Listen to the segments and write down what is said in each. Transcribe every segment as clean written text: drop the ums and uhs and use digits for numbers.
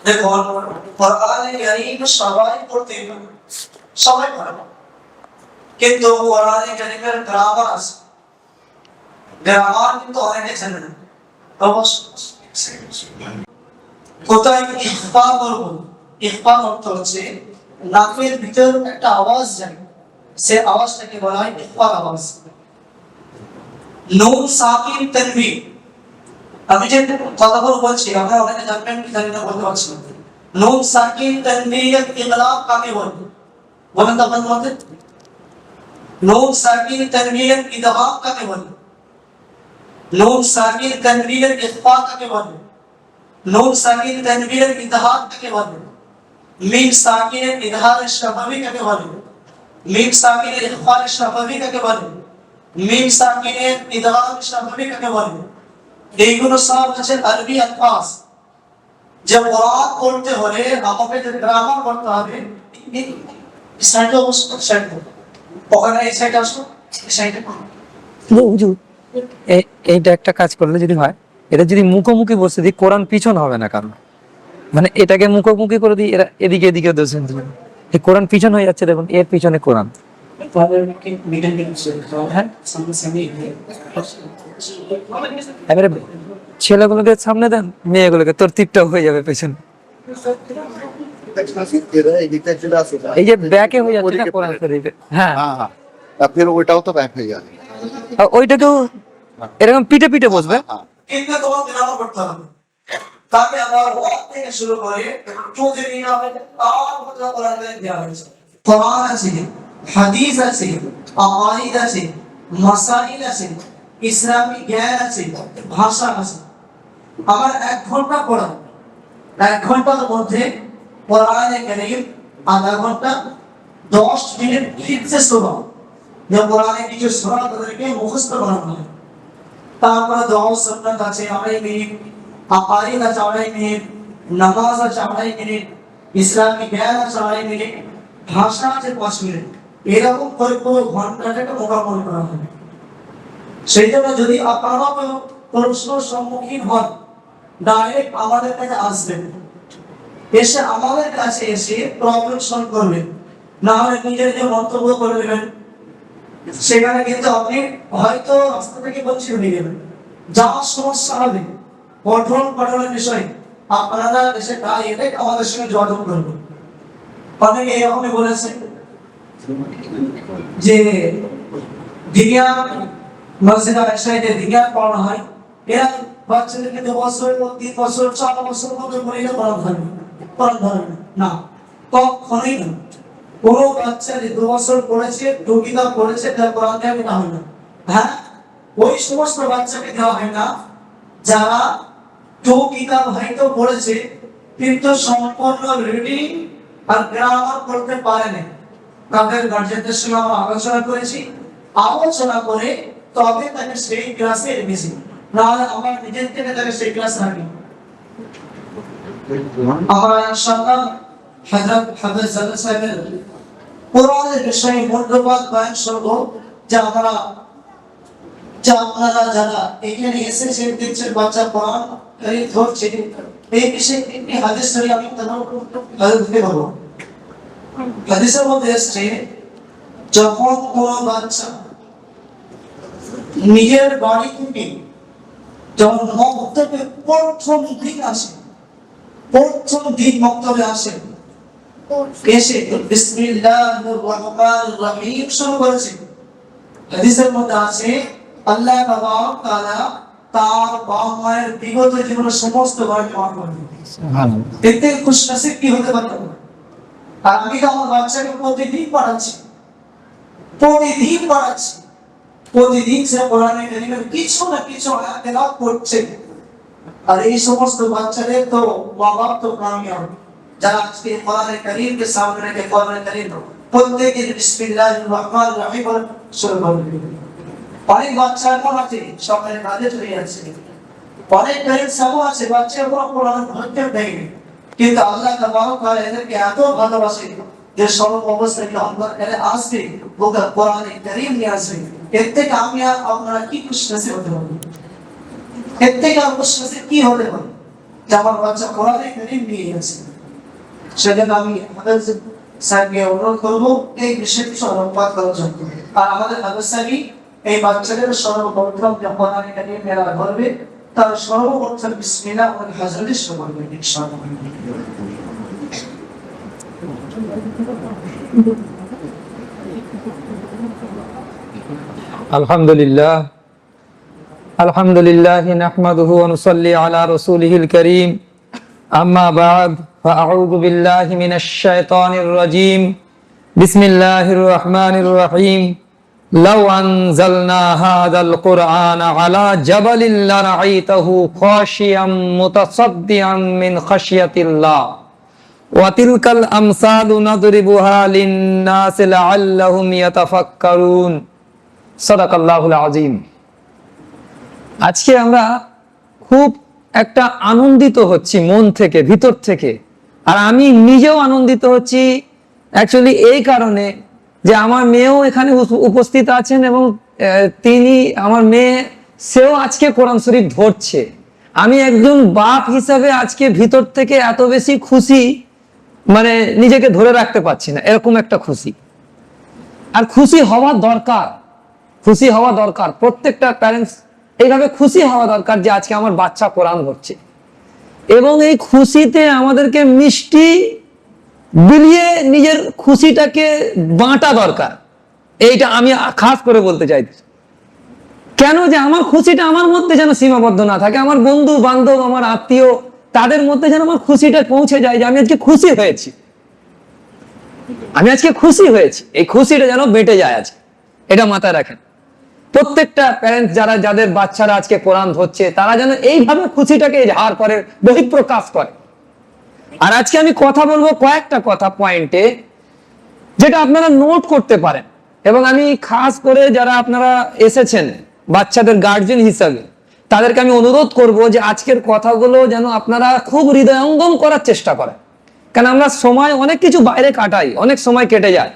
দেখুন, কোরআনে কারীম সবাই পড়তে পারে, সবাই পারে, কিন্তু কোরআনে কারীমের গ্রামার আছে, গ্রামার কিন্তু অনেকে জানে না। কোথায় ইখফা করব? ইখফা অর্থ হচ্ছে নাকের ভিতর একটা আওয়াজ যায়, সে আওয়াজটাকে বলা হয় ইখফার আওয়াজ। নুন সাকিন তানবীহ, আমি যে কথাগুলো বলছি আপনারা অনেকে জানবেন কি জানেন না বলতে পারছি না। নুন সাকিন তানবীহ ইগলাক কাকে বলে? বলেন তো আপনাদের মধ্যে। নুন সাকিন তানবীহ ইদগাম কাকে বলে? নুন সাকিন তানবীহ ইখফা কাকে বলে? নুন সাকিন তানবীহ ইদহার কাকে বলে? মিম সাকিন ইদহার শাফাবি কাকে বলে? মিম সাকিন ইখফা শাফাবি কাকে বলে? মিম সাকিন ইদগাম শাফাবি কাকে বলে? এইগুলো সব হচ্ছে আরবি আলফাজ। যে কোরআন পড়তে হলে আমাকে যে গ্রামার করতে হবে, এই সাইডে অবশ্য সাইড ওখানে এই সাইড আসো, এই সাইডে হুজুর, এইটা একটা কাজ করলে যদি হয়, এটা যদি মুখোমুখি বসে দিই কোরআন পিছন হবে না, কারণ মানে এটাকে মুখোমুখি করে দিই, এরা এদিকে এদিকে দোষেন, এই কোরআন পিছন হয়ে যাচ্ছে। দেখুন এর পিছনে কোরআন। এবারে ছেলেগুলোকে সামনে দেন, মেয়েগুলোকে তোর তীরটা হয়ে যাবে পেছনে। এই যে ব্যাকে হয়ে যাচ্ছে না কোরআন শরীফে। হ্যাঁ, फिर ওইটাও তো ব্যাক হয়ে যাবে। ওইটাকেও এরকম পিঠে পিঠে বসবে। কিন্তু তোমার গ্রামার করতে হবে। তাকে আবার ওয়াক থেকে শুরু করে চৌধুরী নামে আর কথা কোরআনে দেওয়া হয়েছে। কোরআন আছে, হাদিস আছে, আকাইদ আছে, মাসাইল আছে, ইসলামী জ্ঞান আছে, ভাষা আছে। আমার 1 ঘন্টা পড়া, 1 ঘন্টার মধ্যে কোরআনে কারীম আধা ঘন্টা 10 মিনিট ফিরতে শোনা, যে কোরআনে কিছু সূরা তাদেরকে মুখস্থ করানো হয়। তারপরে দোয়া সুন্নাত আছে 2.5 মিনিট, আকাইদ আছে 2.5 মিনিট, নামাজ আছে 2.5 মিনিট, ইসলামী জ্ঞান আছে 2.5 মিনিট, ভাষা আছে 5 মিনিট। এরকম করে পুরো ঘন্টাটাকে মোকাবিলা করা হবে। সেই জন্য যদি আপনারা প্রশ্ন সম্মুখীন হন, ডাইরেক্ট আমাদের কাছে আসবেন, এসে আমাদের কাছে এসে প্রবলেম সলভ করবেন, না হলে নিজের যে মন্তব্য করে দেবেন, সেখানে কিন্তু আপনি হয়তো রাস্তা থেকে বঞ্চিত হয়ে যাবেন। যা সমস্যা হবে পঠন পাঠনের বিষয়, আপনারা এসে ডাইরেক্ট আমাদের সঙ্গে যোগাযোগ করবেন। অনেকে এরকমই বলেছে যে দিনিয়া মসজিদে আয়েশাতে দিনিয়া পড়ানো হয়, এরা বাচ্চাদেরকে 2 বছর 3 বছর 4 বছর মতো পড়িয়ে পড়ানো হয় না, কখনোই না। কোনো বাচ্চা যে 2 বছর পড়েছে, 2 কিতাব পড়েছে, তার কোরআন দেওয়া হয় না। হ্যাঁ, ওই সমস্ত বাচ্চাকে দেওয়া হয় না যারা 2 কিতাব হয়তো পড়েছে কিন্তু সম্পূর্ণ রিডিং আর গ্রামার করতে পারে না। তাদের গার্জেনদের সঙ্গে আমরা আলোচনা করেছি, আলোচনা করে তবে তাকে সেই ক্লাসে এনেছি, নাহলে আমার নিজের থেকে তাকে সেই ক্লাস রাখি। আমরা ইনশাআল্লাহ হযরত হাফেজ জালাল সাহেবের কোরআনের বিষয়ে মূল্যবান বয়ান শুনবো, যা আপনারা যারা এখানে এসেছে দেখছেন বাচ্চা কোরআন এই ধরছে, এই বিষয়ে একটি হাদিস শরীফ আমি তাদের দিতে বলবো। হাদিসের মধ্যে এসেছে, যখন কোন বাচ্চা নিজের বাড়ি থেকে যখন মক্তবে প্রথম দিন আসে, প্রথম দিন মক্তবে আসে, এসে বিসমিল্লাহির রহমানির রহিম শুরু করেছে। হাদিসের মধ্যে আছে আল্লাহ তাআলা তার বাবা মায়ের বিগত জীবনের সমস্ত গুনাহ মাফ করে দেন। সুবহানাল্লাহ। এতে খুশনসিব কি হতে পারে? আর আমি তো আমার বাচ্চাকে প্রতিদিন পড়াচ্ছি, প্রতিদিন সে কোরআনে কারীমের কিছু না কিছু আয়াত তেলাওয়াত করছে। আর এই সমস্ত বাচ্চাদের তো বাবা তো কামিয়াব, যারা আজকে কোরআনে কারীমকে সামনে রেখে কোরআনে কারীম প্রত্যেকে বিসমিল্লাহির রহমানির রহিম শুরু করে। অনেক বাচ্চা এমন আছে সকালে কাজে চলে যাচ্ছে, অনেক প্যারেন্টস এমন আছে বাচ্চা কোরআন ধরতে দেয়নি, কিন্তু আল্লাহ তাআলা এদেরকে এত ভালোবাসে যে সর্ব অবস্থায় আল্লাহ এর আসবে ওকে কোরআনে কারীম নিয়ে আসবে। এর থেকে আমি আর আপনারা কি খুশনসিব হতে পারি? এর থেকে খুশনসিব কি হতে পারে? যে আমার বাচ্চা কোরআনে কারীম নিয়ে গেছে। সেজন্য আমি আমাদের স্যারকে অনুরোধ করবো এই বিষয়টি সর্বপাত করার জন্য। আর আমাদের আলোচনী এই বাচ্চাদের সর্বপ্রথম যে কোরআনে কারীম মেলা করবে তার সর্বপ্রথম বিসমিল্লাহ ওয়াল হাজরে শুরু করবে ইনশাআল্লাহ। আলহামদুলিল্লাহ আলহামদুলিল্লাহ নাহমাদুহু ওয়া নুসাল্লি আলা রাসূলিহিল কারীম আম্মা বা'দ ফাআউযু বিল্লাহি মিনাশ শাইতানির রাজীম বিসমিল্লাহির রহমানির রহিম লাউ আনজালনা হাযাল কুরআনা আলা জাবালিন লারাআইতাহু খাশিয়াম মুতাসাদ্দিআন মিন খাশিয়াতিল্লাহ ওয়া তিলকাল আমসালু নাদরিবুহা লিন-নাসি লাআল্লাহুম ইয়াতাফাক্কারুন। সাদাকাল্লাহুল আযীম। আজকে আমরা খুব একটা আনন্দিত হচ্ছি মন থেকে, ভিতর থেকে। আর আমি নিজেও আনন্দিত হচ্ছি অ্যাকচুয়ালি এই কারণে যে আমার মেয়েও এখানে উপস্থিত আছেন এবং তিনি, আমার মেয়ে, সেও আজকে কোরআন শরীফ ধরছে। আমি একজন বাপ হিসাবে আজকে ভিতর থেকে এত বেশি খুশি, মানে নিজেকে ধরে রাখতে পারছি না, এরকম একটা খুশি। আর খুশি হওয়া দরকার, খুশি হওয়া দরকার। প্রত্যেকটা প্যারেন্টস এইভাবে খুশি হওয়া দরকার যে আজকে আমার বাচ্চা কোরআন ধরছে। এবং এই খুশিতে আমাদেরকে মিষ্টি বিলিয়ে নিজের খুশিটাকে বাঁটা দরকার। এইটা আমি খাস করে বলতে চাইছি। কেন যে আমার খুশিটা আমার মধ্যে যেন সীমাবদ্ধ না থাকে, আমার বন্ধু বান্ধব, আমার আত্মীয়, তাদের মধ্যে যেন আমার খুশিটা পৌঁছে যায় যে আমি আজকে খুশি হয়েছি, আমি আজকে খুশি হয়েছি। এই খুশিটা যেন বেঁটে যায় আজকে, এটা মাথায় রাখেন। প্রত্যেকটা প্যারেন্টস যারা, যাদের বাচ্চারা আজকে কোরআন ধরছে, তারা যেন এইভাবে খুশিটাকে ইজহার করে, বহিঃপ্রকাশ করে। আর আজকে আমি কথা বলবো কয়েকটা কথা পয়েন্টে, যেটা আপনারা নোট করতে পারেন। এবং আমি খাস করে যারা আপনারা এসেছেন বাচ্চাদের গার্জিয়ান হিসাবে, তাদেরকে আমি অনুরোধ করব যে আজকের কথাগুলো যেন আপনারা খুব হৃদয়ঙ্গম করার চেষ্টা করেন। কারণ আমরা সময় অনেক কিছু বাইরে কাটাই, অনেক সময় কেটে যায়,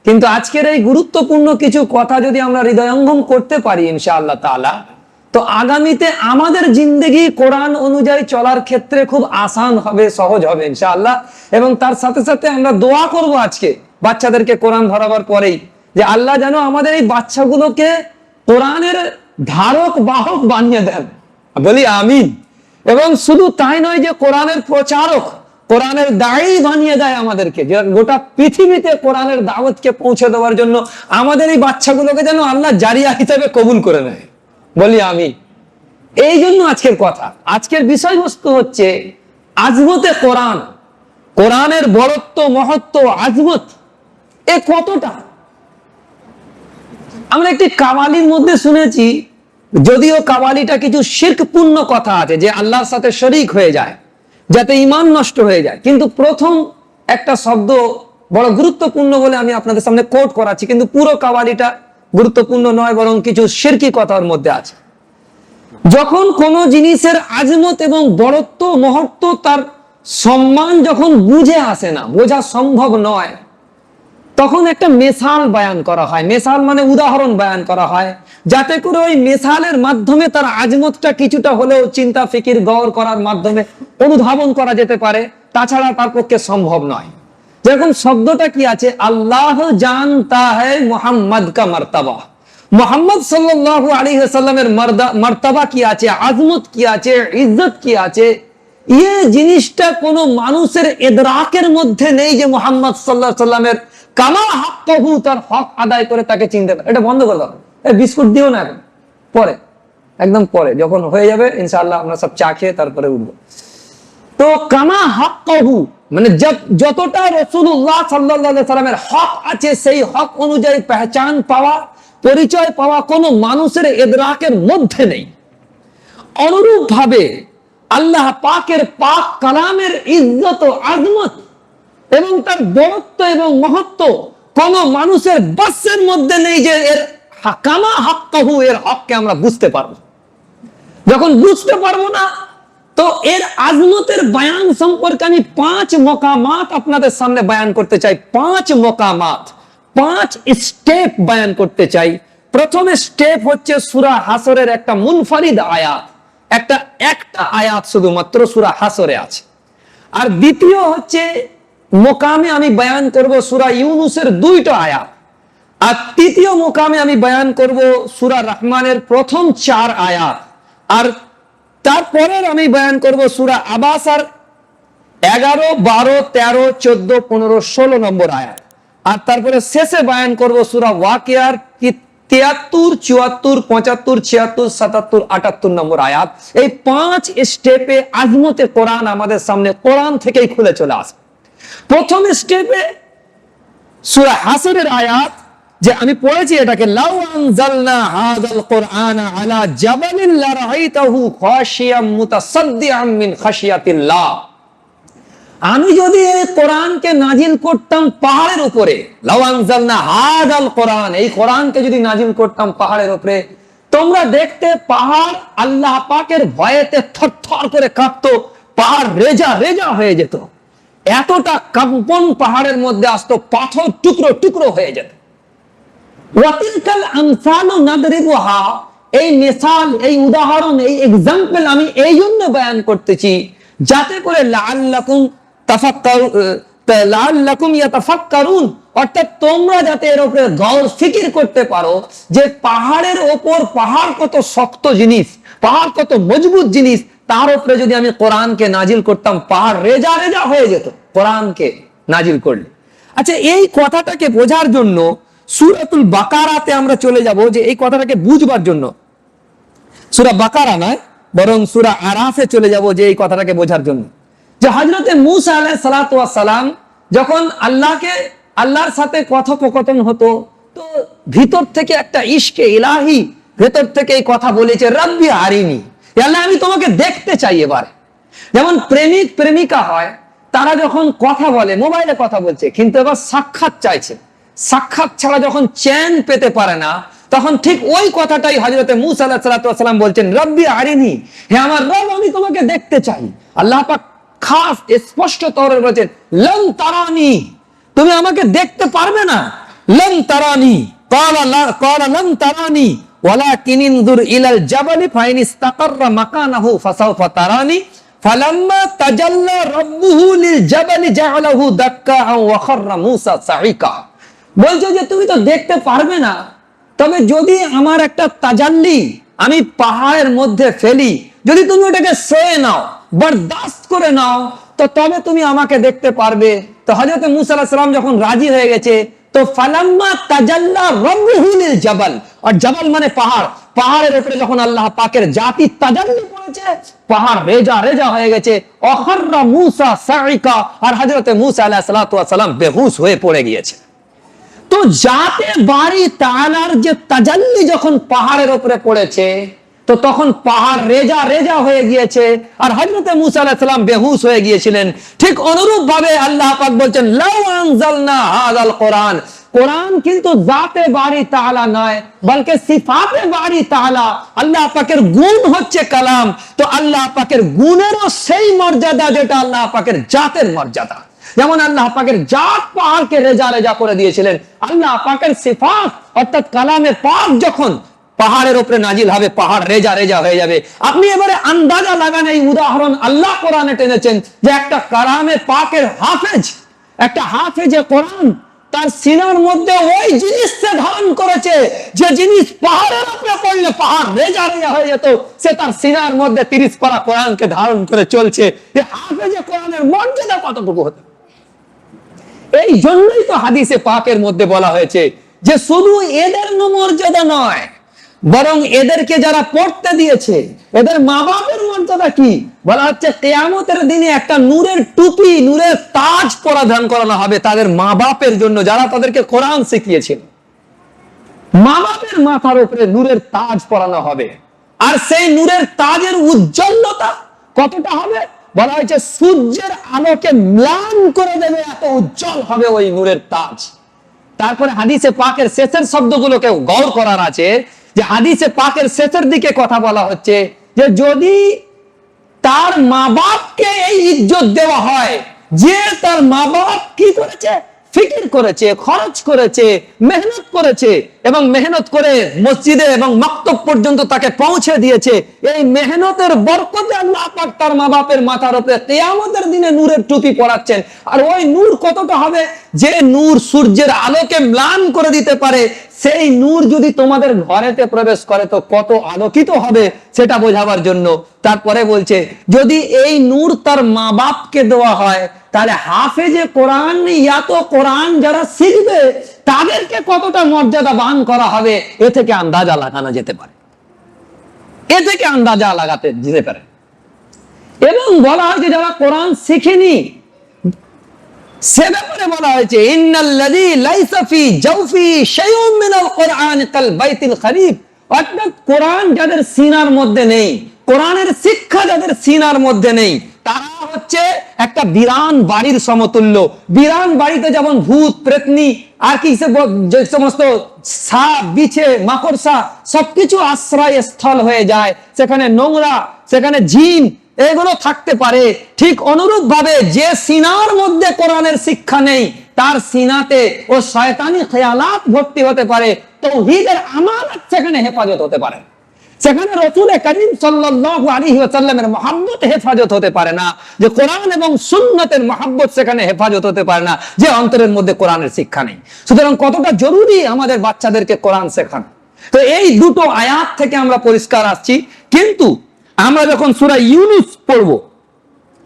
কিন্তু আজকের এই গুরুত্বপূর্ণ কিছু কথা যদি আমরা হৃদয়ঙ্গম করতে পারি ইনশাআল্লাহ তাআলা, তো আগামীতে আমাদের জিন্দেগি কোরআন অনুযায়ী চলার ক্ষেত্রে খুব আসান হবে, সহজ হবে ইনশাআল্লাহ। এবং তার সাথে সাথে আমরা দোয়া করব আজকে বাচ্চাদেরকে কোরআন ধরাবার পরেই, যে আল্লাহ যেন আমাদের এই বাচ্চাগুলোকে কোরআনের ধারক বাহক বানিয়ে দেন, বলি আমিন। এবং শুধু তাই নয় যে কোরআনের প্রচারক, কোরআনের দায়ী বানিয়ে দেয় আমাদেরকে, যে গোটা পৃথিবীতে কোরআনের দাওয়াতকে পৌঁছে দেওয়ার জন্য আমাদের এই বাচ্চাগুলোকে যেন আল্লাহ জারিয়া হিসেবে কবুল করে নেয়, বলি আমি। এই জন্য আজকের কথা, আজকের বিষয়বস্তু হচ্ছে আজমতে কোরআন, কোরআনের বড়ত্ব, মহত্ব, আজমত এ কতটা। আমরা একটি কাওয়ালির মধ্যে শুনেছি, যদিও কাওয়ালিটা কিছু শিরকপূর্ণ কথা আছে, যে আল্লাহর সাথে শরীক হয়ে যায়, যাতে ঈমান নষ্ট হয়ে যায়, কিন্তু প্রথম একটা শব্দ বড় গুরুত্বপূর্ণ বলে আমি আপনাদের সামনে কোট করাচ্ছি, কিন্তু পুরো কাওয়ালিটা গুরুত্বপূর্ণ নয়, বরং কিছু শিরকি কথার মধ্যে আছে। যখন কোন জিনিসের আজমত এবং বড়ত্ব, মহত্ব, তার সম্মান যখন বুঝে আসে না, বোঝা সম্ভব নয়, তখন একটা মেসাল বায়ান করা হয়। মেসাল মানে উদাহরণ বায়ান করা হয়, যাতে করে ওই মেসালের মাধ্যমে তার আজমতটা কিছুটা হলেও চিন্তা ফিকির গৌর করার মাধ্যমে অনুধাবন করা যেতে পারে, তাছাড়া তার পক্ষে সম্ভব নয়। যেরকম শব্দটা কি আছে, আল্লাহ জানতা হ্যায় মুহাম্মদ কা মারতাবা, মুহাম্মদ সাল্লাল্লাহু আলাইহি ওয়াসাল্লামের মারতাবা কি আছে, আজমত কি আছে, ইজ্জত কি আছে, এই জিনিসটা কোন মানুষের ইদরাকের মধ্যে নেই যে মুহাম্মদ সাল্লাল্লাহু আলাইহি ওয়াসাল্লামের কামা হাক্কাহু, তার হক আদায় করে তাকে চিনতে পারে। এটা বন্ধ করে দাও, এই বিস্কুট দিও না এখন, পরে, একদম পরে যখন হয়ে যাবে ইনশাআল্লাহ আমরা সব চা খেয়ে তারপরে উঠবো। তো কামা হাক্কাহু মানে যতটা রাসূলুল্লাহ সাল্লাল্লাহু আলাইহি সাল্লামের হক আছে, সেই হক অনুযায়ী পহচান পাওয়া, পরিচয় পাওয়া কোন মানুষের ইদরাকের মধ্যে নেই। অনুরূপ ভাবে আল্লাহ পাকের পাক কালামের ইজ্জত, আজমত এবং তার বড়ত্ব এবং মহত্ব কোন মানুষের বাসের মধ্যে নেই, যে এর কামা হাক্কাহু, এর হককে আমরা বুঝতে পারবো। যখন বুঝতে পারবো না, তো এর আজমতের বয়ান সম্পর্কে আমি 5 মকামাত আপনাদের সামনে বয়ান করতে চাই। 5 মকামাত, 5 স্টেপ বয়ান করতে চাই। প্রথমে স্টেপ হচ্ছে সূরা হাসরের একটা মুনফারিদ আয়াত, একটা একটা আয়াত শুধুমাত্র সূরা হাসরে আছে। আর দ্বিতীয় হচ্ছে মোকামে আমি বয়ান করব সূরা ইউনুসের 2টা আয়াত। আর তৃতীয় মোকামে আমি বয়ান করব সূরা রহমানের প্রথম 4 আয়াত। আর তারপরের আমি বয়ান করব সূরা আবাসার 11, 12, 13, 14, 15, 16 নম্বর আয়াত। আর তারপরে শেষে বয়ান করব সূরা ওয়াকিয়ার 73, 74, 75, 76, 77, 78 নম্বর আয়াত। এই 5 স্টেপে আজমতে কোরআন আমাদের সামনে কোরআন থেকেই খুলে চলে আসে। প্রথম স্টেপে সূরা হাসরের আয়াত যে আমি পড়েছি এটাকে, লাউ আনজালনা হাযাল কুরআনা আলা জাবালিন লারাআইতাহু খাশিয়াম মুতাসাদ্দিআম মিন খাশিয়াতিল্লাহ। আমি যদি এই কোরআনকে নাজিল করতাম পাহাড়ের উপরে, লাউ আনজালনা হাযাল কোরআন, এই কোরআনকে যদি নাজিল করতাম পাহাড়ের উপরে, তোমরা দেখতে পাহাড় আল্লাহ পাকের ভয়েতে থরথর করে কাঁপতো, পাহাড় রেজা রেজা হয়ে যেত, এতটা কম্পন পাহাড়ের মধ্যে আসতো, পাথর টুকরো টুকরো হয়ে যেত। ওয়াতিলকাল আমসালু নাদরিবুহা, এই মিসাল, এই উদাহরণ, এই एग्जांपल আমি এই জন্য বয়ান করতেছি যাতে করে লাআল্লাকুম ইয়াতাফাক্কারুন, অর্থাৎ তোমরা যাতে এর উপরে গৌর ফিকির করতে পারো যে পাহাড়ের ওপর, পাহাড় কত শক্ত জিনিস, পাহাড় কত মজবুত জিনিস, তার উপরে যদি আমি কোরআনকে নাজিল করতাম পাহাড় রেজা রেজা হয়ে যেত কোরআনকে নাজিল করলে। আচ্ছা, এই কথাটাকে বোঝার জন্য সূরাতুল বাকারাতে আমরা চলে যাব, যে এই কথাটাকে বুঝবার জন্য সূরা বাকারা নয় বরং সূরা আরাফে চলে যাব, যে এই কথাটাকে বোঝার জন্য যে হযরতে মূসা আলাইহিস সালাতু ওয়াস সালাম যখন আল্লাহর সাথে কথোপকথন হতো, তো ভিতর থেকে একটা ইশকে ইলাহি ভেতর থেকে এই কথা বলেছে, রব্বি আরিনি, আল্লাহ আমি তোমাকে দেখতে চাই। এবার যেমন প্রেমিক প্রেমিকা হয়, তারা যখন কথা বলে, মোবাইলে কথা বলছে, কিন্তু এবার সাক্ষাৎ চাইছে, সাক্ষাৎ ছাড়া যখন চ্যান পেতে পারে না, তখন ঠিক ওই কথাটাই হযরতে মূসা আলাইহিস সালাতু ওয়াস সালাম বলছেন, রব্বি আরিনি, হে আমার রব আমি তোমাকে দেখতে চাই। আল্লাহ পাক খাস স্পষ্ট তৌরে বলেছেন, লন তারানি, তুমি আমাকে দেখতে পারবে না। লন তারানি ক্বালা লন তারানি ওয়ালাকিন ইনজুর ইলাল জাবালি ফাইন ইসতাকাররা মাকানাহু ফাসাউফা তারানি ফালাম্মা তাজাল্লা রাব্বুহু লিল জাবালি জাআলাহু দাক্কা ওয়া খাররা মূসা সাঈকা। বলছে যে তুমি তো দেখতে পারবে না, তবে যদি আমার একটা তাজাল্লি আমি পাহাড়ের মধ্যে ফেলি, যদি তুমি ওটাকে সয়ে নাও, বরদাস্ত করে নাও, তো তবে তুমি আমাকে দেখতে পারবে। তো হযরত মূসা আলাইহিস সালাম যখন রাজি হয়ে গেছে, তো ফালাম্মা তাজাল্লা রাব্বুহু লিল জাবাল, আর জাবাল মানে পাহাড়, পাহাড়ের উপরে যখন আল্লাহ পাকের জাতি তাজাল্লি করেছে, পাহাড় রেজা রেজা হয়ে গেছে, অখররা মূসা সাঈকা, আর হযরত মূসা আলাইহিস সালাতু ওয়াস সালাম বেহুশ হয়ে পড়ে গিয়েছে। তো জাতে বাড়ি তাআলার যে তাজাল্লি যখন পাহাড়ের উপরে পড়েছে, তো তখন পাহাড় রেজা রেজা হয়ে গিয়েছে, আর হযরত মূসা আলাইহিস সালাম বেহুশ হয়ে গিয়েছিলেন। ঠিক অনুরূপ ভাবে আল্লাহ পাক বলছেন, লাউ আনজালনা হাযাল কোরআন, কোরআন কিন্তু জাতে বাড়ি তাআলা নয়, বলকে সিফাতে বাড়ি তাআলা। আল্লাহ পাকের গুণ হচ্ছে কালাম, তো আল্লাহ পাকের গুণেরও সেই মর্যাদা যেটা আল্লাহ পাকের জাতের মর্যাদা। যেমন আল্লাহ পাকের জাত পাহাড়কে রেজা রেজা করে দিয়েছিলেন, আল্লাহ পাকের সিফাত অর্থাৎ কালামে পাক যখন পাহাড়ের উপরে নাজিল হবে, পাহাড় রেজা রেজা হয়ে যাবে। আপনি এবারে আন্দাজা লাগান, এই উদাহরণ আল্লাহ কোরআনে টেনেছেন যে একটা কালামে পাকের হাফেজ, একটা হাফেজে কোরআন তার সিনার মধ্যে ওই জিনিসকে ধারণ করেছে যে জিনিস পাহাড়ের উপরে পড়লে পাহাড় রেজা রেজা হয়ে যেত, সে তার সিনার মধ্যে 30 পারা কোরআনকে ধারণ করে চলছে। যে হাফেজে কোরআনের মর্যাদা কতটুকু হতে, এই জন্যই তো হাদিসে পাকের মধ্যে বলা হয়েছে যে শুধু এদের মর্যাদা নয়, বরং এদেরকে যারা পড়তে দিয়েছে এদের মা বাপের মর্যাদা কি বলা হচ্ছে, কিয়ামতের দিনে একটা নূরের টুপি, নূরের তাজ পরিধান করানো হবে তাদের মা বাপের জন্য, যারা তাদেরকে কোরআন শিখিয়েছিল। মা বাপের মাথার উপরে নূরের তাজ পরানো হবে, আর সেই নূরের তাজের উজ্জ্বলতা কতটা হবে বলা হয়েছে, সূর্যের আলোকে ম্লান করে দেবে, এত উজ্জ্বল হবে ওই নূরের তাজ। তারপরে হাদিসে পাকের শেষের শব্দগুলোকে গৌর করার আছে, যে হাদিসে পাকের শেষের দিকে কথা বলা হচ্ছে যে যদি তার মা বাপকে এই ইজ্জত দেওয়া হয় যে তার মা বাপ কি করেছে, ফিকির করেছে, খরচ করেছে, মেহনত করেছে এবং মেহনত করে মসজিদে এবং মাকতব পর্যন্ত তাকে পৌঁছে দিয়েছে, এই মেহনতের বরকতে আল্লাহ পাক তার মা বাপের মাথার উপরে কিয়ামতের দিনে নূরের টুপি পরাচ্ছেন। আর ওই নূর কতটা হবে? যে নূর সূর্যের আলোকে ম্লান করে দিতে পারে, সেই নূর যদি তোমাদের ঘরেতে প্রবেশ করে তো কত আলোকিত হবে সেটা বোঝাবার জন্য। তারপরে বলছে যদি এই নূর তার মা বাপকে দেওয়া হয়, তাহলে হাফেজে কোরআন ইয়া তো কোরআন যারা শিখবে তাদেরকে কতটা মর্যাদাবান করা হবে, এ থেকে আন্দাজা লাগানো যেতে পারে, এ থেকে আন্দাজা লাগাতে যেতে পারে। এবং বলা হয়েছে যারা কোরআন শিখেনি সে ব্যাপারে বলা হয়েছে ইন্নাল্লাযী লাইসা ফি জাওফি শাইউম মিনাল কোরআন কাল বাইতিল খরিব, অর্থাৎ কোরআন যাদের সিনার মধ্যে নেই, কোরআনের শিক্ষা যাদের সিনার মধ্যে নেই, তারা হচ্ছে একটা বিরান বাড়ির সমতুল্য। বিরান বাড়িতে যেমন ভূত প্রেতনি আর কি যে সমস্ত সাপ বিছে মাকড়সা সবকিছু আশ্রয় স্থল হয়ে যায়, সেখানে নোংরা, সেখানে জিন এগুলো থাকতে পারে, ঠিক অনুরূপ ভাবে যে সিনার মধ্যে কোরআনের শিক্ষা নেই তার সিনাতে ও শয়তানি খেয়ালাত ভর্তি হতে পারে, তাওহীদের আমানত সেখানে হেফাজত হতে পারে, সেখানে রাসূল করিম সাল্লাল্লাহু আলাইহি ওয়াসাল্লামের মহব্বত হেফাজত হতে পারে না, যে কোরআন এবং সুন্নাতের মহব্বত সেখানে হেফাজত হতে পারে না, যে অন্তরের মধ্যে কোরআনের শিক্ষা নেই। সুতরাং কতটা জরুরি আমাদের বাচ্চাদেরকে কোরআন শেখানো। তো এই দুটো আয়াত থেকে আমরা পরিষ্কার আসছি। কিন্তু আমরা যখন সূরা ইউনূস পড়ব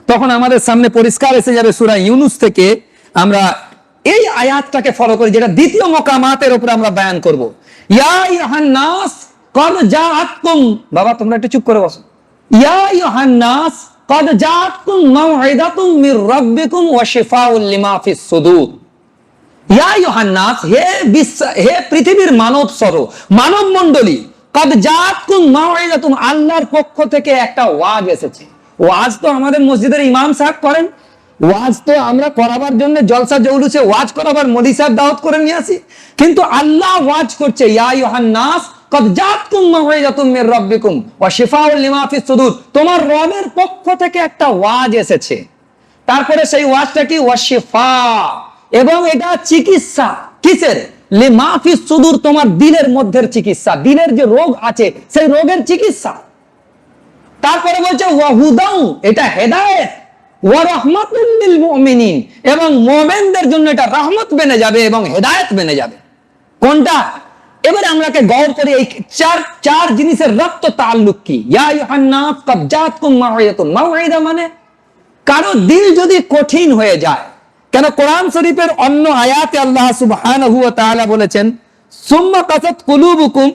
তখন আমাদের সামনে পরিষ্কার এসে যাবে সূরা ইউনূস থেকে আমরা এই আয়াতটাকে ফলো করি, যেটা দ্বিতীয় মাকামাতের উপরে আমরা বয়ান করব। ইয়া আইয়ুহান নাস কদ জাআতকুম, বাবা তোমরা একটু চুপ করে বসো। ইয়া আইয়ুহান নাস কদ জাআতকুম মাউইদাতুম মির রাব্বিকুম ওয়া শিফাউল লিমা ফিস সুদূর। ইয়া আইয়ুহান নাস, হে পৃথিবীর মানব সর, মানব মণ্ডলী, কদ জাআতকুম মাউইদাতুম, আল্লাহর পক্ষ থেকে একটা ওয়াজ এসেছে। ওয়াজ তো আমাদের মসজিদের ইমাম সাহেব করেন, ওয়াজ তো আমরা করাবার জন্য জলসা জৌলুসে ওয়াজ করাবার মোদি সাহেব দাওয়াত করে নিয়ে আসি, কিন্তু আল্লাহ ওয়াজ করছে ইয়া আইয়ুহান নাস কদ জাআতকুম মাউইদাতুম মির রাব্বিকুম ওয়া শিফাউল লিমা ফিস সুদূর, তোমার রবের পক্ষ থেকে একটা ওয়াজ এসেছে। তারপরে সেই ওয়াজটা কি? ওয়া শিফা, এবং এটা চিকিৎসা। কিসের? লিমা ফিস সুদূর, তোমার দিলের মধ্যের চিকিৎসা, দিলের যে রোগ আছে সেই রোগের চিকিৎসা। তারপরে বলছে ওয়া হুদাউ, এটা হেদায়েত, ওয়া রাহমাতুল লিল মুমিনিন, এবং মুমিনদের জন্য এটা রহমত বনে যাবে এবং হেদায়েত বনে যাবে। কোনটা? এবারে আমরাকে গৌর করি এই চার জিনিসের রক্ত তাল্লুক কি। ইয়া আইয়ুহান নাস কদ জাআতকুম মাউইদাতুন, মাউইদা মানে কারো দিল যদি কঠিন হয়ে যায়, কেন কোরআন শরীফের অন্য আয়াতে আল্লাহ সুবহানাহু ওয়া তাআলা বলেছেন সুম্মা কাসাত কুলুবুকুম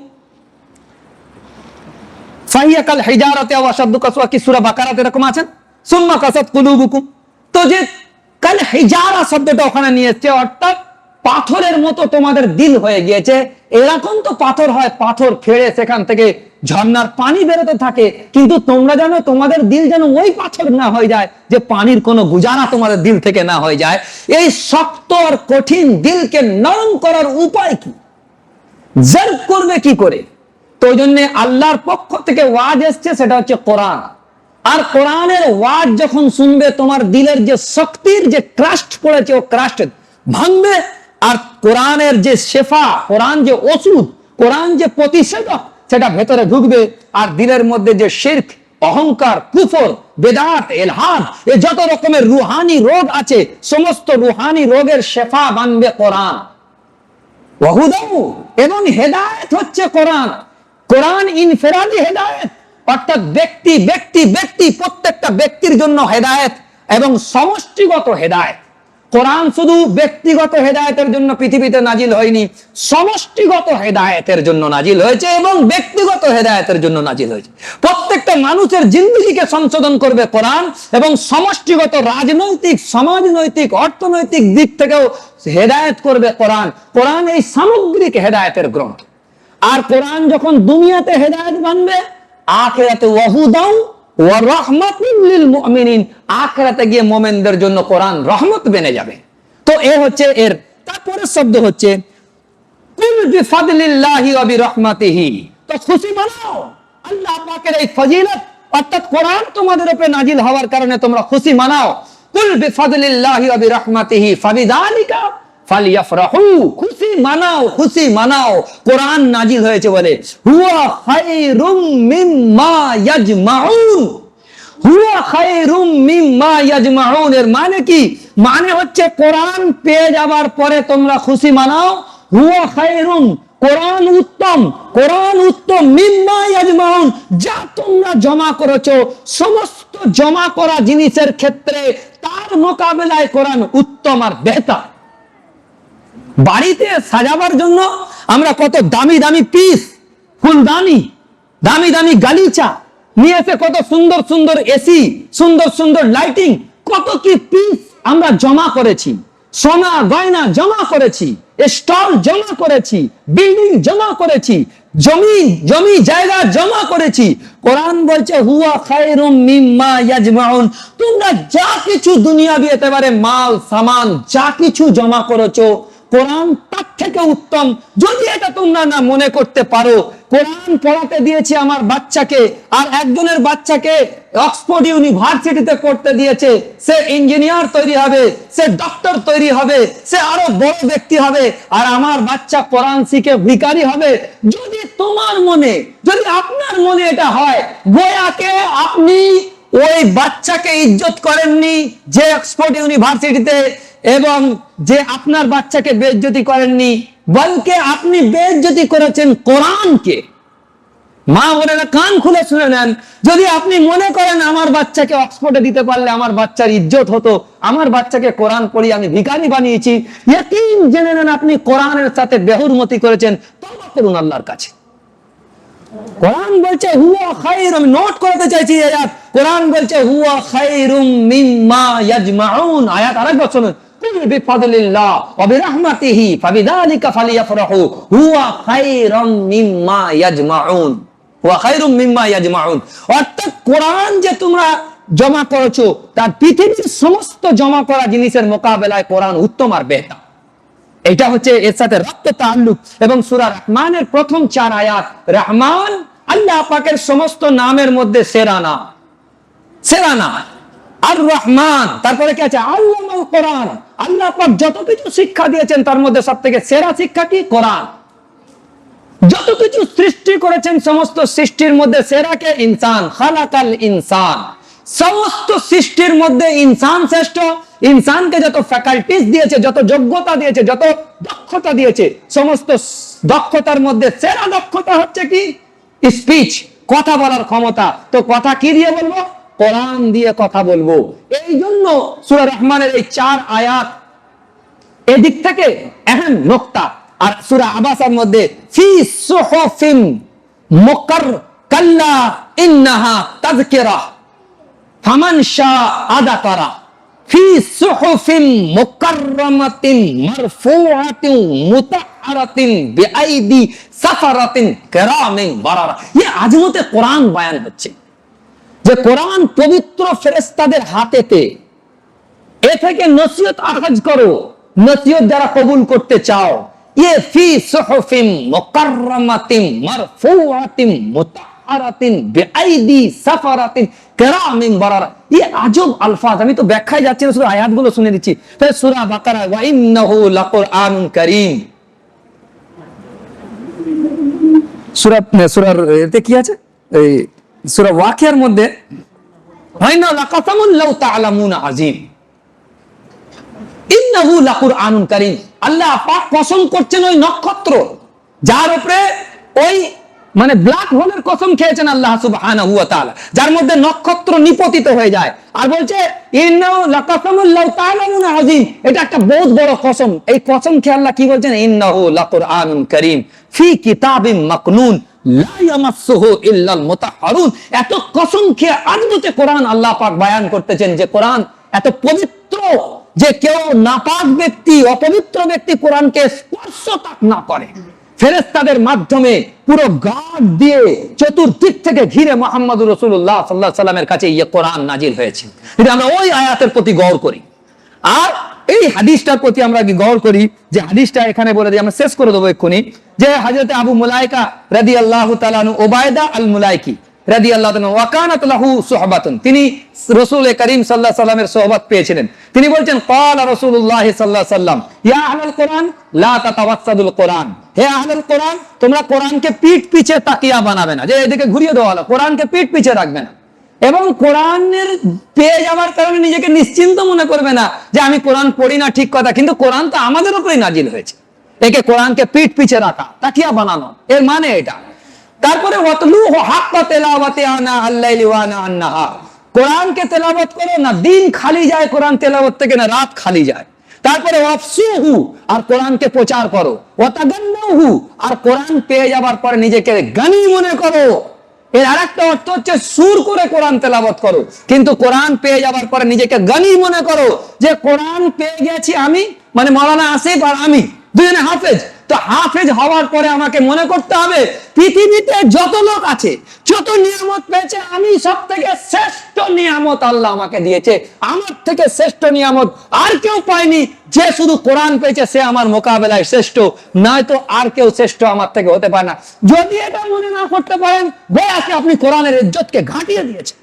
ফাহিয়া কাল হিজারাতি ওয়া আশাদ্দু কাসওয়া, কি সূরা বাকারাতে এরকম আছে সুম্মা কাসাত কুলুবুকুম। তো যে কাল হিজারা শব্দটা ওখানে নিয়ে এসেছে, অর্থাৎ পাথরের মতো তোমাদের দিল হয়ে গিয়েছে। এরকম তো পাথর হয়, পাথর ফেড়ে সেখান থেকে ঝর্ণার পানি বেরোতে থাকে, কিন্তু তোমরা জানো তোমাদের দিল যেন ওই পাথর না হয়ে যায় যে পানির কোনো গুজারা তোমাদের দিল থেকে না হয়ে যায়। এই শক্ত আর কঠিন দিলকে নরম করার উপায় কি? জর্ব করবে কি করে? তো ওই জন্য আল্লাহর পক্ষ থেকে ওয়াজ এসছে, সেটা হচ্ছে কোরআন। আর কোরআনের ওয়াজ যখন শুনবে তোমার দিলের যে শক্তির যে ক্রাস্ট পড়েছে ও ক্রাস্ট ভাঙবে, আর কোরআনের যে শেফা, কোরআন যে ওষুধ, কোরআন যে প্রতিষেধক সেটা ভেতরে ঢুকবে। আর দিলের মধ্যে যে শিরক, অহংকার, কুফর, বেদাত, ইলহাদ, এই যত রকমের রুহানি রোগ আছে সমস্ত রুহানি রোগের শেফা বানবে কোরআন। ওয়া হুদাউ, এবং হেদায়েত হচ্ছে কোরআন। কোরআন ইনফিরাদি হেদায়েত, অর্থাৎ ব্যক্তি ব্যক্তি ব্যক্তি প্রত্যেকটা ব্যক্তির জন্য হেদায়েত এবং সমষ্টিগত হেদায়েত। কোরআন শুধু ব্যক্তিগত হেদায়েতের জন্য পৃথিবীতে নাজিল হয়নি, সমষ্টিগত হেদায়েতের জন্য নাজিল হয়েছে এবং ব্যক্তিগত হেদায়েতের জন্য নাজিল হয়েছে। প্রত্যেকটা মানুষের জিন্দেগিকে সংশোধন করবে কোরআন, এবং সমষ্টিগত রাজনৈতিক, সমাজনৈতিক, অর্থনৈতিক দিক থেকেও হেদায়েত করবে কোরআন। কোরআন এই সামগ্রিক হেদায়েতের গ্রন্থ। আর কোরআন যখন দুনিয়াতে হেদায়েত বানবে, আখিরাতে ওয়াহুদাউ ওয়া রাহমাতুল লিল মুমিনিন, আখিরাতে গিয়ে মুমিনদের জন্য কোরআন রহমত বনে যাবে। তো এ হচ্ছে এর তারপরের শব্দ হচ্ছে কুল বিফাদলিল্লাহি ওয়া বিরহমাতিহি, তো খুশি মানাও আল্লাহ পাকের এই ফজিলত, অর্থাৎ কোরআন তোমাদের উপরে নাজিল হওয়ার কারণে তোমরা খুশি মানাও। কুল বিফাদলিল্লাহি ওয়া বিরহমাতিহি ফাবিযালিকা ফালিয়াফরাহু, খুশি মানাও, খুশি মানাও। কোরআন নাজিল হয়েছে বলে হুয়া খায়রুম মিম্মা ইয়াজমাউন, হুয়া খায়রুম মিম্মা ইয়াজমাউন এর মানে কি? মানে হচ্ছে কোরআন পেয়ে যাবার পরে তোমরা খুশি মানাও। হুয়া খায়রুম, কোরআন উত্তম, কোরআন উত্তম, মিম্মা ইয়াজমাউন, যা তোমরা জমা করেছো, সমস্ত জমা করা জিনিসের ক্ষেত্রে তার মোকাবেলায় কোরআন উত্তম আর বেহতর। বাড়িতে সাজাবার জন্য আমরা কত দামি দামি পিস, ফুলদানি, দামি দামি গালিচা নিয়ে এসে কত সুন্দর সুন্দর এসি, সুন্দর সুন্দর লাইটিং, কত কি পিস আমরা জমা করেছি, সোনা গয়না জমা করেছি, স্টল জমা করেছি, বিল্ডিং জমা করেছি, জমি জায়গা জমা করেছি। কোরআন বলছে হুয়া খায়রুম মিম্মা ইয়াজমাউন, তোমরা যা কিছু দুনিয়াবি একেবারে মাল সামান যা কিছু জমা করেছো, কোরআন তার থেকে উত্তম। যদি এটা তোমরা না মনে করতে পারো, কোরআন পড়াতে দিয়েছি আমার বাচ্চাকে, আর একজনের বাচ্চাকে অক্সফোর্ড ইউনিভার্সিটিতে পড়তে দিয়েছে, সে ইঞ্জিনিয়ার তৈরি হবে, সে ডক্টর তৈরি হবে, সে আরো বড় ব্যক্তি হবে, আর আমার বাচ্চা কোরআন শিখে ভিখারি হবে। যদি তোমার মনে, যদি আপনার মনে এটা হয়, গোয়াকে আপনি ওই বাচ্চাকে ইজ্জত করেননি যে অক্সফোর্ড ইউনিভার্সিটিতে, এবং যে আপনার বাচ্চাকে বেইজ্জতি করেননি, বলকে আপনি বেইজ্জতি করেছেন কোরআনকে। মা বোনেরা কান খুলে শুনে নেন, যদি আপনি মনে করেন আমার বাচ্চাকে অক্সফোর্ডে দিতে পারলে আমার বাচ্চার ইজ্জত হতো, আমার বাচ্চাকে কোরআন পড়িয়ে আমি ভিখারি বানিয়েছি, ইয়াকিন জেনে নেন আপনি কোরআনের সাথে বেহুরমতি করেছেন। তওবা করুন আল্লাহর কাছে। কোরআন বলছে হুয়া খায়র, আমি নোট করতে চাইছি আয়াত, কোরআন বলছে হুয়া খায়রুম মিম্মা ইয়াজমাউন। আয়াত আরেকবার শুনুন, কুল বিফাদলিল্লাহ ওয়া বিরহমাতিহি ফাবিযালিকা ফালিয়াফরাহু হুয়া খায়রুম মিম্মা ইয়াজমাউন, হুয়া খায়রুম মিম্মা ইয়াজমাউন। অর্থাৎ কোরআন যে তোমরা জমা করেছো, তার পৃথিবীর সমস্ত জমা করা জিনিসের মোকাবেলায় কোরআন উত্তম আর বেহতর। এটা হচ্ছে এর সাথে রক্ত তাল্লুক। এবং সূরা রহমানের প্রথম 4 আয়াত, রহমান আল্লাহ পাকের সমস্ত নামের মধ্যে সেরা নাম, সেরা নাম আর রহমান। তারপরে কি আছে? আল্লামাল কোরআন, আল্লাহ পাক যত কিছু শিক্ষা দিয়েছেন তার মধ্যে সবথেকে সেরা শিক্ষা কি? কোরআন। যত কিছু সৃষ্টি করেছেন সমস্ত সৃষ্টির মধ্যে সেরা কে? ইনসান, খালাকাল ইনসান। সমস্ত সৃষ্টির মধ্যে ইনসান শ্রেষ্ঠ। ইনসানকে যত ফ্যাকাল্টিস দিয়েছে, যত যোগ্যতা দিয়েছে, যত দক্ষতা দিয়েছে, সমস্ত দক্ষতার মধ্যে সেরা দক্ষতা হচ্ছে কি? স্পিচ, কথা বলার ক্ষমতা। তো কথা কি দিয়ে বলবো? কোরআন দিয়ে কথা বলবো। এই জন্য সূরা রহমানের এই 4 আয়াত এদিক থেকে আহম নোকতা। আর সূরা আবাসার মধ্যে ফি সুহুফিন মুকাররামা ইন্নাহা তাযকিরা ফামান শাআ যাকারা ফি সুহুফিন মুকাররামাতিন মারফুআতিন মুতাহহারাতিন বিআইদি সাফারাতিন কিরামিন বারারা। এই আজমতে কোরআন বয়ান হচ্ছে যে কোরআন পবিত্র ফেরেশতাদের হাতেতে। এ থেকে নসিহত আখাজ করো, নসিহত যারা কবুল করতে চাও, ये फी सुहुफिन मुकर्रमातिन मरफूआतिन मुताहहारातिन बिआइदी सफरातिन किरामिन बरारा। ये अजब अल्फाज, আমি তো ব্যাখ্যায় যাচ্ছি না, শুধু আয়াতগুলো শুনে দিচ্ছি। তাহলে সূরা বাকারা ওয়া ইন্নাহু লাকুরআনুন কারীম, সূরার এতে কি আছে? এই সূরা ওয়াকিয়ার মধ্যে ওয়া ইন্নাহু লাকাসামুন লাউ তা'লামুনা আযীম, ইন্নাহু লাকুরআনুন কারীম। আল্লাহ পাক কসম করছেন ওই নক্ষত্র যার উপরে ওই মানে ব্ল্যাক হোলের কসম খেয়েছেন আল্লাহ সুবহানাহু ওয়া তাআলা, যার মধ্যে নক্ষত্র নিপতিত হয়ে যায়। আর বলছে ইন্নাহু লাকাসামুন লাউ তা'লামুনা আযীম, এটা একটা বহুত বড় কসম। এই কসম খেয়ে আল্লাহ কি বলছেন? ইন্নাহু লাকুরআনুন কারীম ফি কিতাবিন মাকনুন লা ইয়ামাসসুহু ইল্লাল মুতাহহারুন। এত কসম খেয়ে আজমতে কোরআন আল্লাহ পাক বয়ান করতেছেন যে কোরআন এত পবিত্র যে কেউ নাপাক ব্যক্তি, অপবিত্র ব্যক্তি কোরআনকে স্পর্শ তাক না করে। ফেরেশতাদের মাধ্যমে পুরো গার্ড দিয়ে চতুর্দিক থেকে ঘিরে মুহাম্মদুর রাসূলুল্লাহ সাল্লাল্লাহু আলাইহি ওয়াসাল্লামের কাছে এই কোরআন নাজিল হয়েছে। যদি আমরা ওই আয়াতের প্রতি গৌর করি আর এই হাদিসটার প্রতি আমরা গৌর করি, যে হাদিসটা এখানে বলে দিই, আমরা শেষ করে দেবো এক্ষুনি, যে হযরত আবু মুলাইকা রাদিয়াল্লাহু তাআলা আনহু, উবাইদা আল মুলাইকি রাদিয়াল্লাহু আনহু ওয়া কানাত লাহু সুহবাতুন, তিনি রাসূল করিম সাল্লাল্লাহু আলাইহি সাল্লামের সুহবত পেয়েছিলেন। তিনি বলছেন ক্বালা রাসূলুল্লাহ সাল্লাল্লাহু আলাইহি সাল্লাম ইয়া আহলাল কোরআন লা তাতাওয়াসসাদুল কোরআন, হে আহলাল কোরআন তোমরা কোরআনকে পিঠ পিছে তাকিয়া বানাবে না, যে এদিকে ঘুরিয়ে দেওয়া হলো, কোরআনকে পিঠ পিছে রাখবে না এবং কোরআনের পেয়ে যাওয়ার কারণে নিজেকে নিশ্চিন্ত মনে করবে না যে আমি কোরআন পড়ি না, ঠিক কথা, কিন্তু কোরআন তো আমাদের উপরেই নাজিল হয়েছে। একে কোরআনকে পিঠ পিছে রাখা, তাকিয়া বানানো, এর মানে এটা। তারপরে ওয়াতলুহু হাক্কা তিলাওয়াতি আনা আল-লাইলি ওয়া আনা আন-নাহার, কোরআনকে তেলাওয়াত করো না, দিন খালি যায় কোরআন তেলাওয়াত থেকে, না রাত খালি যায়। তারপরে ওয়াফসুহু, আর কোরআনকে প্রচার করো, ওয়াতাগান্নাহু, আর কোরআন পেয়ে যাবার পরে নিজেকে গানি মনে করো। এর আরেকটা অর্থ হচ্ছে সুর করে কোরআন তেলাওয়াত করো, কিন্তু কোরআন পেয়ে যাবার পরে নিজেকে গানি মনে করো যে কোরআন পেয়ে গেছি আমি, মানে মাওলানা আসিফ আর আমি দুজনে হাফেজ। তো হাফেজ হওয়ার পরে আমাকে মনে করতে হবে পৃথিবীতে যত লোক আছে, যত নিয়ামত পেয়েছে, আমি সব থেকে শ্রেষ্ঠ নিয়ামত আল্লাহ আমাকে দিয়েছে, আমার থেকে শ্রেষ্ঠ নিয়ামত আর কেউ পায়নি। যে শুধু কোরআন পেয়েছে সে আমার মোকাবেলায় শ্রেষ্ঠ, নয়তো আর কেউ শ্রেষ্ঠ আমার থেকে হতে পারে না। যদি এটা মনে না করতে পারেন, বয়াকে আপনি কোরআনের ইজ্জতকে ঘাঁটিয়ে দিয়েছেন।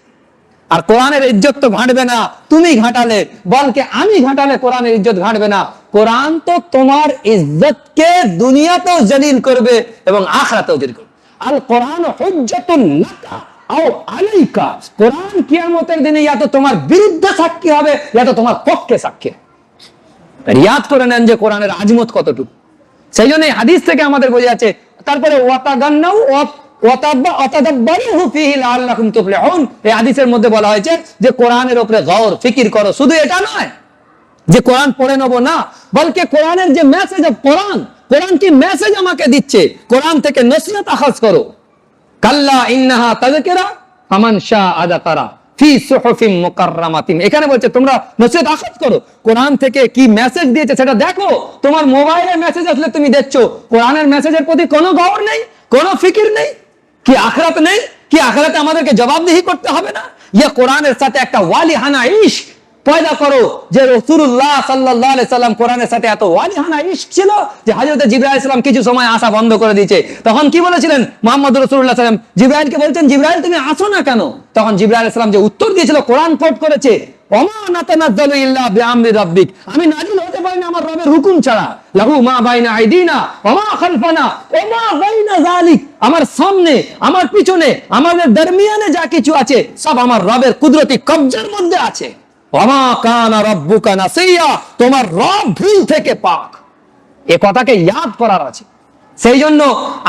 আর কোরআনের ইজ্জত তো ঘাঁটবে না তুমি ঘাঁটালে, বলকে আমি ঘাঁটালে কোরআনের ইজ্জত ঘাঁটবে না। কোরআন তো তোমার ইজ্জতকে দুনিয়াতেও জলিল করবে এবং আখিরাতেও জলিল করবে। আল কোরআন হুজ্জাতুন লাকা আও আলাইকা, কোরআন কিয়ামতের দিনে ইয়া তো তোমার বিরুদ্ধে সাক্ষী হবে, ইয়া তো তোমার পক্ষে সাক্ষী হবে। ইয়াদ করে নেন যে কোরআনের আজমত কতটুকু। সেই জন্য হাদিস থেকে আমাদের বোঝা যাচ্ছে। তারপরে ওয়াতাগান্নাউ ওয়াতাদাব্বারুহু ফীহি লাআল্লাকুম তুফলিহুন, এই হাদিসের মধ্যে বলা হয়েছে যে কোরআনের উপরে গওর ফিকির করো। শুধু এটা নয় যে কোরআন পড়ে নেব না, বলকে কোরআনের যে মেসেজ, কোরআন কি মেসেজ আমাকে দিচ্ছে, কোরআন থেকে নসিহত আখাজ করো। কাল্লা ইন্নাহা তাযকিরা ফামান শাআ যাকারা ফি সুহুফিম মুকাররামাতিন, এখানে বলছে তোমরা নসিহত আখাজ করো, কোরআন থেকে কি মেসেজ দিয়েছে সেটা দেখো। তোমার মোবাইলে মেসেজ আসলে তুমি দেখছো, কোরআনের মেসেজের প্রতি কোনো গওর নেই, কোনো ফিকির নেই। কি আখিরাত নেই? কি আখিরাতে আমাদেরকে জবাবদিহি করতে হবে না? ইয়া কোরআনের সাথে একটা ওয়ালিহানা ইশক পয়দা করো, যে রাসূলুল্লাহ সাল্লাল্লাহু আলাইহি সাল্লাম কোরআনের সাথে এত ওয়ালিহানা ইশক ছিল যে হযরত জিবরাইল আলাইহিস সালাম কিছু সময় আসা বন্ধ করে দিয়েছে। তখন কি বলেছিলেন মুহাম্মদ রাসূলুল্লাহ সাল্লাল্লাহু আলাইহি সাল্লাম? জিবরাইলকে বলছেন, জিবরাইল তুমি আসো না কেন? তখন জিবরাইল আলাইহিস সালাম যে উত্তর দিয়েছিল, কোরআন কোট করেছে, ওমা নাতানাজ্জালু ইল্লা বিআমরি রাব্বিক, আমি নাজিল হতে পারি না আমার রবের হুকুম ছাড়া। লাহু মা বাইনা আইদিনা ওয়া মা খালফানা ওয়া মা বাইনা যালিক, আমার সামনে, আমার পিছনে, আমাদের দরমিয়ানে যা কিছু আছে সব আমার রবের কুদরতি কবজার মধ্যে আছে। ওয়া মা কানা রাব্বুকা নাসিয়া, তোমার রব ভুল থেকে পাক। এই কথাকে ইয়াদ করার আছে। সেই জন্য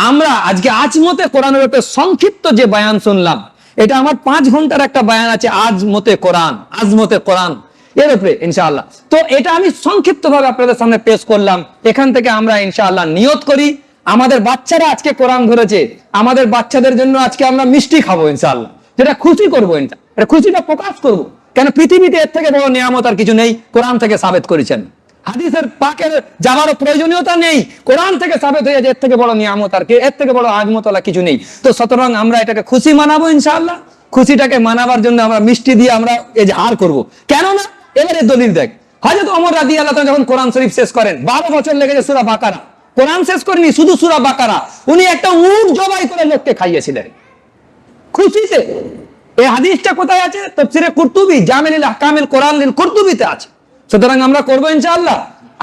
আমরা আজকে আজমতে কোরআনের উপরে সংক্ষিপ্ত যে বয়ান শুনলাম, এটা আমার 5 ঘন্টার একটা বয়ান আছে আজমতে কোরআন, আজমতে কোরআন এর উপরে ইনশাআল্লাহ। তো এটা আমি সংক্ষিপ্ত ভাবে আপনাদের সামনে পেশ করলাম। এখান থেকে আমরা ইনশাআল্লাহ নিয়ত করি, আমাদের বাচ্চারা আজকে কোরআন ধরেছে, আমাদের বাচ্চাদের জন্য আজকে আমরা মিষ্টি খাবো ইনশাআল্লাহ, যেটা খুশি করবো, এটা খুশিটা প্রকাশ করবো। কেন পৃথিবীতে এর থেকে বড় নিয়ামত আর কিছু নেই, কোরআন থেকে সাবেত করেছেন। হাদিসের পাকের যাওয়ার প্রয়োজনীয়তা নেই, কোরআন থেকে সাবেত হয়ে যায় এর থেকে বড় নিয়ামত আর কি, এর থেকে বড় আজমতওয়ালা কিছু নেই। তো সুতরাং আমরা এটাকে খুশি মানাবো ইনশাআল্লাহ। খুশিটাকে মানাবার জন্য আমরা মিষ্টি দিয়ে আমরা এজহার করব। কেন না? এবারে দলিল দেখ, হযরত ওমর রাদিয়াল্লাহু তাআলা যখন কোরআন শরীফ শেষ করেন, 12 বছর লেগেছে সূরা বাকারা, কোরআন শেষ করেনি, শুধু সূরা বাকারা। উনি একটা উট জবাই করে লোককে খাইয়েছিলেন খুশিতে। এই হাদিসটা কোথায় আছে? তাফসীরে কুরতুবী, জামিউল আহকামিল কোরআন লিল কুরতুবীতে আছে। সুতরাং আমরা করবো ইনশাআল্লাহ।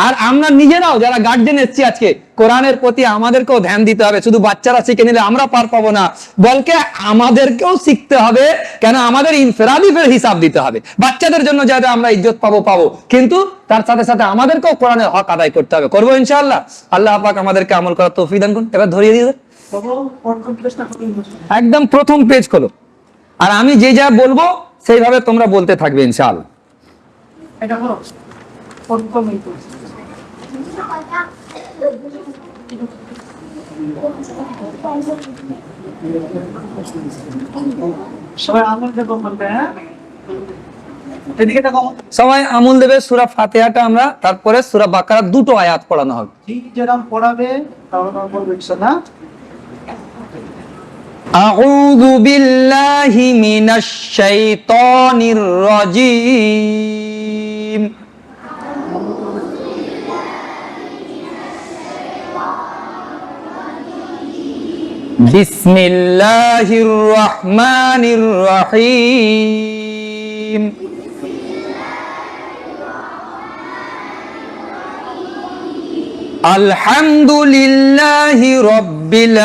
আর আমরা নিজেরাও যারা গার্জিয়ান এসেছি আজকে, কোরআনের প্রতি আমাদেরকেও ধ্যান দিতে হবে। শুধু বাচ্চারা শিখে নিলে আমরা পার পাবো না, বলকে আমাদেরকেও শিখতে হবে। কেন? আমাদের ইনফিরাদি ফের হিসাব দিতে হবে। বাচ্চাদের জন্য যাতে আমরা ইজ্জত পাবো, কিন্তু তার সাথে সাথে আমাদেরকেও কোরআনের হক আদায় করতে হবে। করবো ইনশাআল্লাহ। আল্লাহ পাক আমাদেরকে আমল করার তৌফিক দান করুন। এবার ধরিয়ে দিয়ে একদম প্রথম পেজ খোলো, আর আমি যে যা বলবো সেইভাবে তোমরা বলতে থাকবে ইনশাআল্লাহ। এটা হলো সবাই আমল দেব বলতে, হ্যাঁ এদিকে দেখো, সবাই আমল দেবে। সূরা ফাতিহাটা আমরা, তারপরে সূরা বাকারা দুটো আয়াত পড়ানো হবে। যেরকম পড়াবে তাহলে বলবে ইনশাআল্লাহ। আউযু বিল্লাহি মিনাশ শাইতানির রাজীম। বিসমিল্লাহির রহমানির রহিম। আলহামদুলিল্লাহি রাব্বিল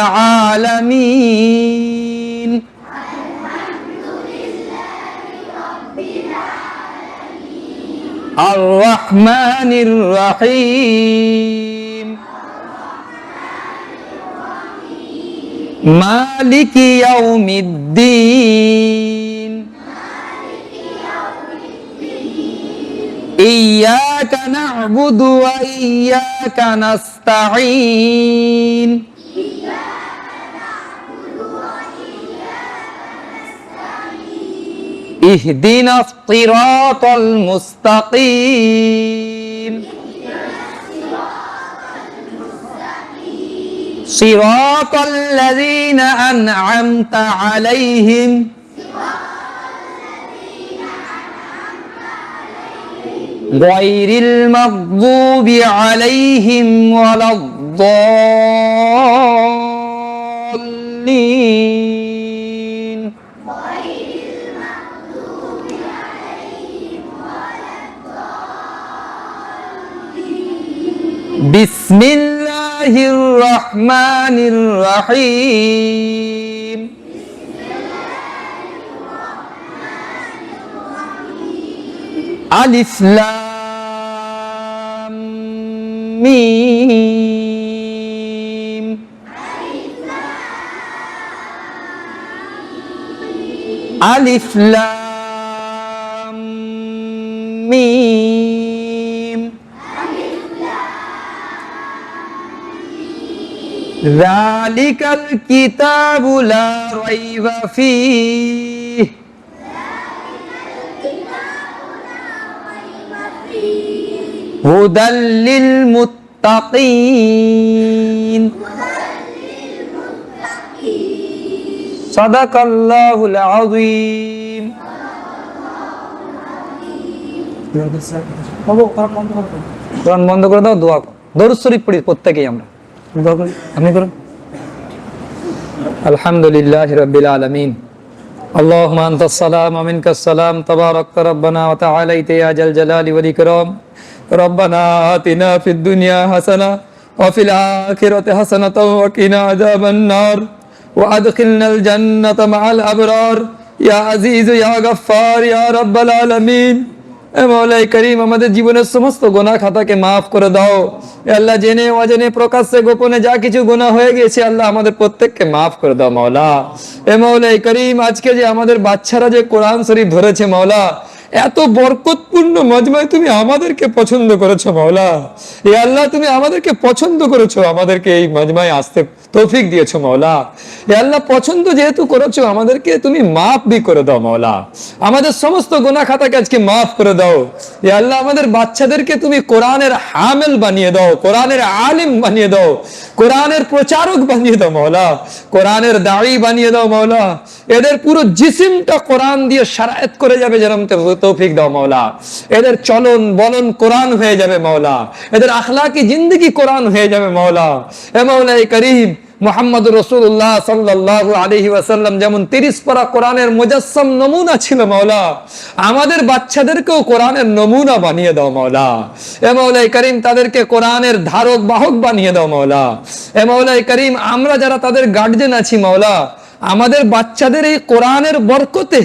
আলামিন। আর রহমানির রহিম। মালিকি ইয়াউমিদ্দিন। ইয়্যাকা না'বুদু ওয়া ইয়্যাকা নাস্তাঈন। ইহদিনাস সিরাতাল মুস্তাকিম। সিরাতাল লাযীনা আন'আমতা আলাইহিম গায়রিল মাগযুবি আলাইহিম ওয়ালাদ-দাল্লিন। বিসমিল্লাহির রহমানির রহিম। আলিফ লাম মিম। আলিফ লাম মিম। যালিকাল কিতাবু লা রাইবা ফীহ হুদাল লিল মুত্তাকিন। সাদাকাল্লাহুল আযীম। কোরআন বন্ধ করে দাও, দোয়া করো। দরুদ শরীফ পড়ি প্রত্যেকেই আমরা। আপনি করুন। আলহামদুলিল্লাহি রাব্বিল আলামিন। আল্লাহুম্মা আনতাস সালাম ওয়া মিনকাস সালাম তাবারাকতা রাব্বানা ওয়া তাআলাইতা ইয়া জাল জালালি ওয়াল ইকরাম। রব্বানা আতিনা ফিদ দুনিয়া হাসানাহ ওয়া ফিল আখিরাতি হাসানাতাও ওয়া কিনা আযাবান নার ওয়া আদখিলনাল জান্নাতা মা'আল আবরার ইয়া আজিজ ইয়া গফফার ইয়া রাব্বাল আলামিন। এ মাওলাই করিম, আমাদের জীবনের সমস্ত গুনাহ খাতাকে মাফ করে দাও। এ আল্লাহ, জেনে অজেনে প্রকাশ্যে গোপনে যা কিছু গুনাহ হয়ে গেছে আল্লাহ আমাদের প্রত্যেককে মাফ করে দাও মাওলা। এ মাওলাই করিম, আজকে যে আমাদের বাচ্চারা যে কোরআন শরীফ ধরেছে মাওলা, এত বরকতপূর্ণ মজমায় তুমি আমাদেরকে পছন্দ করেছো মাওলা। এ আল্লাহ, তুমি আমাদেরকে পছন্দ করেছো, আমাদেরকে এই মজমায় আসতে তৌফিক দিয়েছো মাওলা। এ আল্লাহ, পছন্দ যেহেতু করেছো আমাদেরকে তুমি মাফ বি করে দাও মাওলা। আমাদের সমস্ত গুনাহ খাতাকে আজকে মাফ করে দাও। এ আল্লাহ, আমাদের বাচ্চাদেরকে তুমি কোরআনের হামিল বানিয়ে দাও, কোরআনের আলিম বানিয়ে দাও, কোরআনের প্রচারক বানিয়ে দাও মাওলা, কোরআনের দাঈ বানিয়ে দাও মাওলা। এদের পুরো জিসিমটা কোরআন দিয়ে শারায়েত করে যাবে, যেরকম তৌফিক দাও মাওলা। এদের চলন বলন কোরআন হয়ে যাবে মাওলা, এদের আখলাকি জিন্দেগি কোরআন হয়ে যাবে মাওলা। এ মাওলাই করিম, মুহাম্মদুর রাসূলুল্লাহ সাল্লাল্লাহু আলাইহি ওয়াসাল্লাম যেমন 30 পারা কোরআনের মুজাসসাম নমুনা ছিল মাওলা, আমাদের বাচ্চাদেরকেও কোরআনের নমুনা বানিয়ে দাও মাওলা। এ মাওলাই করিম, তাদেরকে কোরআনের ধারক বাহক বানিয়ে দাও মাওলা। এ মাওলাই করিম, আমরা যারা তাদের গার্জিয়ান আছি মাওলা, আমাদের বাচ্চাদের এই কোরআনের বরকতে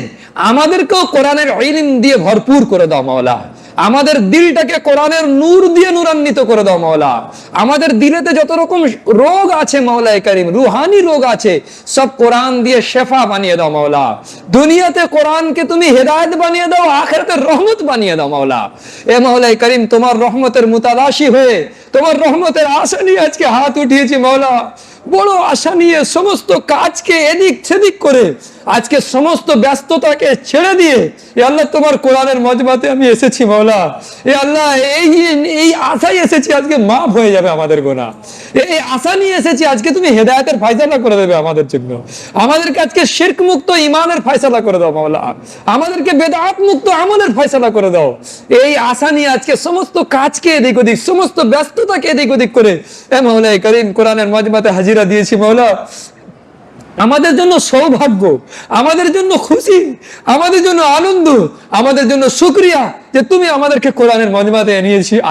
আমাদেরকেও কোরআনের ইলম দিয়ে ভরপুর করে দাও মাওলা। আমাদের দিলটাকে কোরআনের নূর দিয়ে নূরান্বিত করে দাও মাওলা। আমাদের দিলেতে যত রকম রোগ আছে মাওলাই করিম, রুহানি রোগ আছে, সব কোরআন দিয়ে শেফা বানিয়ে দাও মাওলা। দুনিয়াতে কোরআনকে তুমি হেদায়েত বানিয়ে দাও, আখিরাতে রহমত বানিয়ে দাও মাওলা। এ মাওলাই করিম, তোমার রহমতের মুতালাশি হয়ে তোমার রহমতের আশা নিয়ে আজকে হাত উঠিয়েছি মাওলা। বড় আশা নিয়ে সমস্ত কাজকে এদিক সেদিক করে আজকে সমস্ত ব্যস্ততাকে ছেড়ে দিয়ে এ আল্লাহ তোমার কোরআনের মজমাতে আমি এসেছি মাওলা। এ আল্লাহ, এই আশাই এসেছি আজকে মাফ হয়ে যাবে আমাদের গুনাহ। এই আশা নিয়ে এসেছি আজকে তুমি হেদায়েতের ফয়সালা করে দেবে আমাদের জন্য। আমাদেরকে আজকে শিরক মুক্ত ঈমানের ফয়সালা করে দাও মাওলা। আমাদেরকে বেদাত মুক্ত আমলের ফয়সালা করে দাও। এই আশা নিয়ে আজকে সমস্ত কাজকে এদিক ওদিক, সমস্ত ব্যস্ততাকে এদিক ওদিক করে এ মাওলাই করিম কোরআনের মজমাতে হাজিরা দিয়েছি মাওলা। আমাদের জন্য সৌভাগ্য, আমাদের জন্য খুশি, আমাদের জন্য আনন্দ, আমাদের জন্য শুকরিয়া যে তুমি আমাদেরকে কোরআনের মজমাতে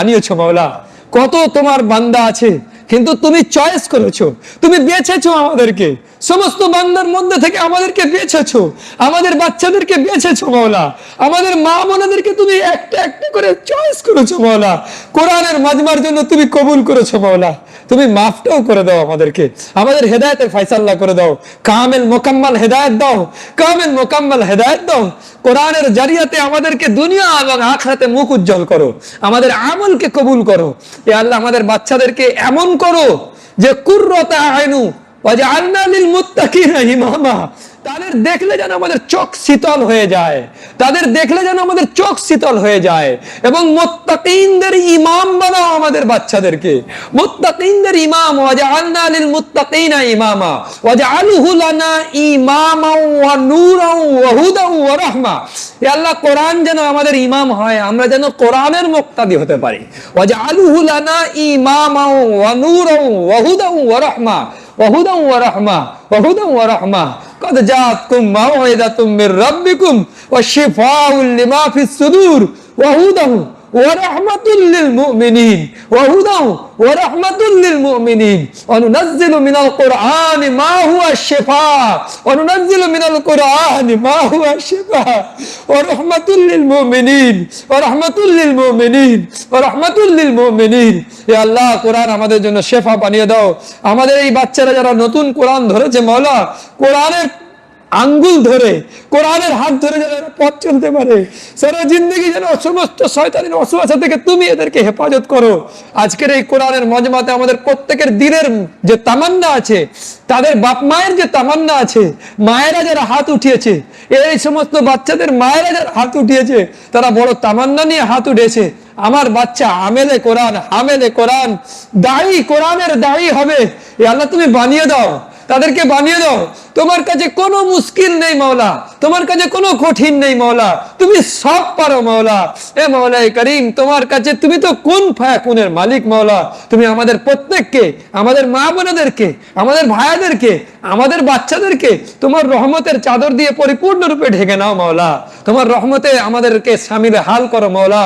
আনিয়েছো মাওলা। কত তোমার বান্দা আছে, কিন্তু তুমি চয়েস করেছো, তুমি বেছেছো আমাদেরকে, সমস্ত বান্দার মধ্যে থেকে আমাদেরকে বেছেছো, আমাদের বাচ্চাদেরকে বেছেছো মাওলা, আমাদের মা বোনেদেরকে তুমি একটা একটা করে চয়েস করেছো মাওলা, কোরআনের মাজমার জন্য তুমি কবুল করেছো মাওলা। তুমি মাফটাও করে দাও আমাদেরকে, আমাদের হেদায়েতের ফয়সালা করে দাও, কামেল মোকাম্মল হেদায়েত দাও, কামেল মোকাম্মল হেদায়েত দাও। কোরআনের জারিয়াতে আমাদেরকে দুনিয়া এবং আখিরাতে মুখ উজ্জ্বল করো, আমাদের আমলকে কবুল করো। এ আল্লাহ, আমাদের বাচ্চাদেরকে এমন করো যে কুররাতা আইনু ওয়াজআলনা লিল মুত্তাকিনা ইমামা, তাদের দেখলে যেন আমাদের চোখ শীতল হয়ে যায়, তাদের দেখলে যেন আমাদের চোখ শীতল হয়ে যায়। এবং মুত্তাকিনদের ইমাম বানাও আমাদের বাচ্চাদেরকে, মুত্তাকিনদের ইমাম। ওয়াজআলনা লিল মুত্তাকিনা ইমামা ওয়াজআলহু লানা ইমামান ওয়া নূরান ওয়া হুদান ওয়া রাহমা। হে আল্লাহ, কোরআন যেন আমাদের ইমাম হয়, আমরা যেন কোরআনের মুক্তাদি হতে পারি। ওয়াজআলহু লানা ইমামান ওয়া নূরান ওয়া হুদান ওয়া রাহমা وهدى ورحمة وهدى ورحمة قد جاءتكم موعظة من ربكم وشفاء لما في الصدور وهدى ورحمة للمؤمنين وهدى ورحمة للمؤمنين وننزل من القرآن ما هو الشفاء وننزل من القرآن ما هو الشفاء ورحمة للمؤمنين ورحمة للمؤمنين ورحمة للمؤمنين। يا الله কোরআন আমাদের জন্য শেফা বানিয়ে দাও। আমাদের এই বাচ্চারা যারা নতুন কোরআন ধরেছে মাওলা, কোরআনের আঙ্গুল ধরে, কোরআনের হাত ধরে যেন পথ চলতে পারে, সারা জিন্দগি যেন সমস্ত শয়তানের ওয়াসওয়াসা থেকে তুমি এদেরকে হেফাজত করো। আজকের এই কোরআনের মজমাতে আমাদের প্রত্যেকের দিনের যে তামান্না আছে, তাদের বাপ মায়ের যে তামান্না আছে, মায়েরা যারা হাত উঠিয়েছে, এই সমস্ত বাচ্চাদের মায়েরা যারা হাত উঠিয়েছে, তারা বড় তামান্না নিয়ে হাত উঠেছে, আমার বাচ্চা আমেলে কোরআন, হামেলে কোরআন, দায়ী, কোরআনের দায়ী হবে। এ আল্লাহ, তুমি বানিয়ে দাও, তাদেরকে বানিয়ে দাও। তোমার কাছে কোনো মুশকিল নেই মাওলা, তোমার কাছে কোনো কঠিন নেই মাওলা, তুমি সব পারো মাওলা। এ মাওলাই করিম, তোমার কাছে, তুমি তো কোন ফায়াকুনের মালিক মাওলা। তুমি আমাদের প্রত্যেককে, আমাদের মা বোনেদেরকে, আমাদের ভাইয়াদেরকে, আমাদের বাচ্চাদেরকে তোমার রহমতের চাদর দিয়ে পরিপূর্ণরূপে ঢেকে নাও মাওলা। তোমার রহমতে আমাদেরকে শামিল হাল করো মাওলা।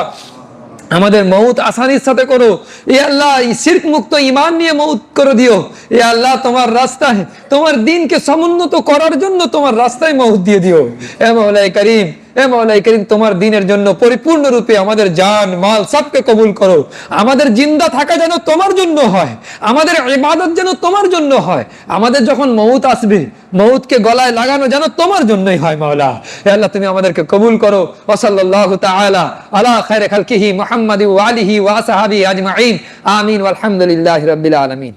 আমাদের মৌত আসানির সাথে করো। এ আল্লাহ, শিরক মুক্ত ঈমান নিয়ে মৌত করে দিও। এ আল্লাহ, তোমার রাস্তায়, তোমার দ্বীনকে সমুন্নত করার জন্য তোমার রাস্তায় মৌত দিয়ে দিও। এ মাওলাই করিম, এ মাওলাই করিম, তোমার দ্বীনের জন্য পরিপূর্ণরূপে আমাদের জান মাল সবকে কবুল করো। আমাদের জিন্দা থাকা যেন তোমার জন্য হয়, আমাদের ইবাদত যেন তোমার জন্য হয়। আমাদের যখন মৌত আসবে, মৌতকে গলায় লাগানো যেন তোমার জন্যই হয় মাওলা। হে আল্লাহ, তুমি আমাদেরকে কবুল করো। ওয়া সাল্লাল্লাহু তাআলা আলা খায়রি খালকিহি মুহাম্মাদি ওয়া আলিহি ওয়া আসহাবিহি আজমাইন। আমিন ওয়াল হামদুলিল্লাহি রাব্বিল আলামিন।